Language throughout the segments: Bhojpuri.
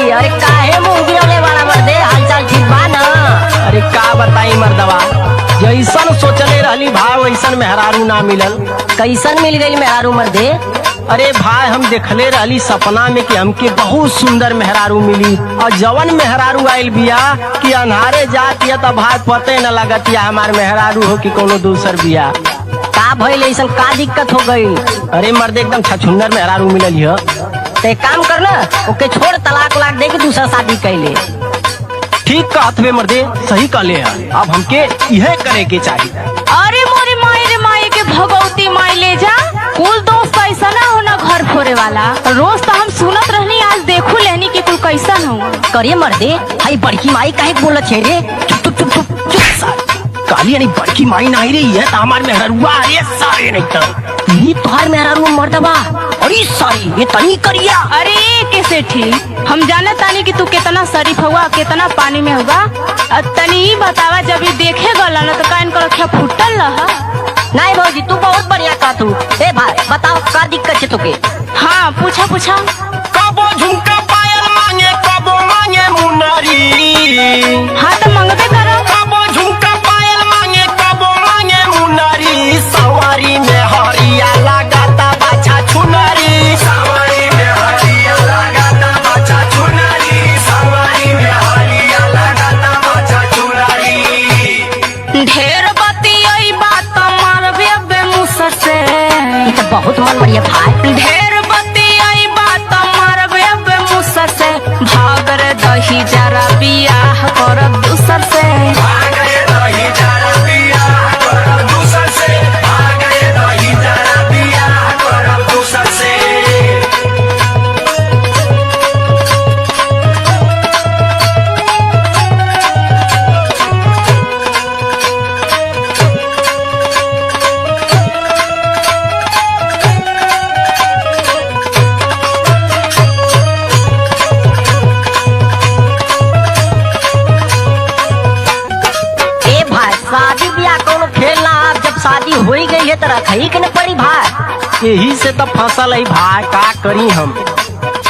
भाई, अरे काहे मुंह गिरवले वाला मर्दे, हालचाल ठीक बा ना? अरे का बताई मर्दवा, जैसन सोचले रहली भाई वैसन मेहरारू ना मिलल। कैसन मिल गई मेहरारू मर्दे? अरे भाई हम देखले रहली सपना में कि हमके बहुत सुंदर मेहरारू मिली, और जवन मेहरारू आयल बिया कि अन्हारे जाती है, तब भाई पते न लगत या हमार मेहरारू हो कि कोनो दूसर बिया। का भइल, ऐसन का दिक्कत हो गई? अरे मर्दे एकदम छछुंदर मेहरारू मिलल है। ते काम कर ना, ओके छोड़, तलाक लाक दे के दूसरा शादी कैले। ठीक कहत बे मर्दे, सही कहले है। अब हमके यह करे के चाहिए। अरे मोरे माई रे माई के भगवती माई ले जा, कुल दोस्त ऐसा ना हो ना घर फोरे वाला। रोज तो हम सुनत रहनी, आज देखू लेनी कि कुल कैसन हो। करिए मर्दे, हाई बड़की माई काहे बोलत है रे? चुप चुप चुप चुप चुप साले। काली यानी बड़की माई नहीं रही है तो हमार मेहरुआ अरे सारे नहीं तो ये तोहार मेहरारू मर्दबा, अरे सारी ये तनी करिया। अरे कैसे ठीक, हम जाने तानी कि तू कितना शरीफ हुआ, कितना पानी में होगा। तनी ही बतावा, जब ये देखे गला ना तो कान कर क्या फुटल रहा। नहीं भौजी, तू बहुत बढ़िया का तू। ए भाई बताओ का दिक्कत है तुके? हाँ पूछा पूछा। कबो झुमका पायल मांगे, कबो मांगे मुनरी। हाँ तो मंगबे करो। कबो झुमका पायल मांगे, कबो मांगे मुनरी। सवारी में हरिया लगाता बाछा छुनरी। सवारी में हरिया लगाता बाछा छुनरी। सवारी में हरिया लगाता बाछा छुनरी। ढेर बतियाई बात मारबे बे मुसर से। ये तो बहुत मन बढ़िया भाई। ढेर बतियाई बात मारबे बे मुसर से। भाग रे दही जरा बियाह करब दूसर से। भाग रे दही जरा बियाह करब दूसर से। भाग रे दही जरा बियाह करब दूसर से। शादी ब्याह कोनो खेल ना, आप जब शादी हो ही गई है तो रखी के न पड़ी भाई। यही से तब फसल है भाई, का करी हम।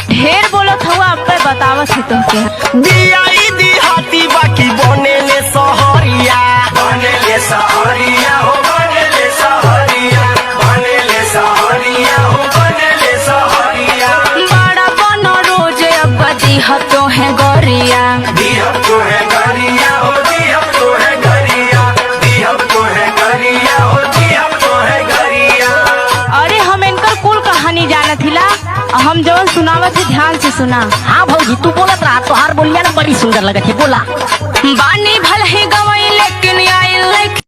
ढेर बोलत हुआ, अब पे बतावत है तुमके। दियाई दिहाती बाकी बने ले सहरिया। बने ले सहरिया हो, बने ले सहरिया। बने ले सहरिया हो, बने ले सहरिया। बड़ा बनो रोज अब दिहत तो है गोरिया। दिहब तो है गरिया हो, दिहब तो है गरिया। दिहब तो है गरिया हो, दिहब तो है गरिया। अरे हम इनकर कुल कहानी जानत हिला, हम जवन सुनावत है ध्यान से सुना। हाँ भौजी तू बोलत रहा, तोहार बोलिया ना बड़ी सुंदर लगत है, बोला। बानी भले ही गवई लेकिन आई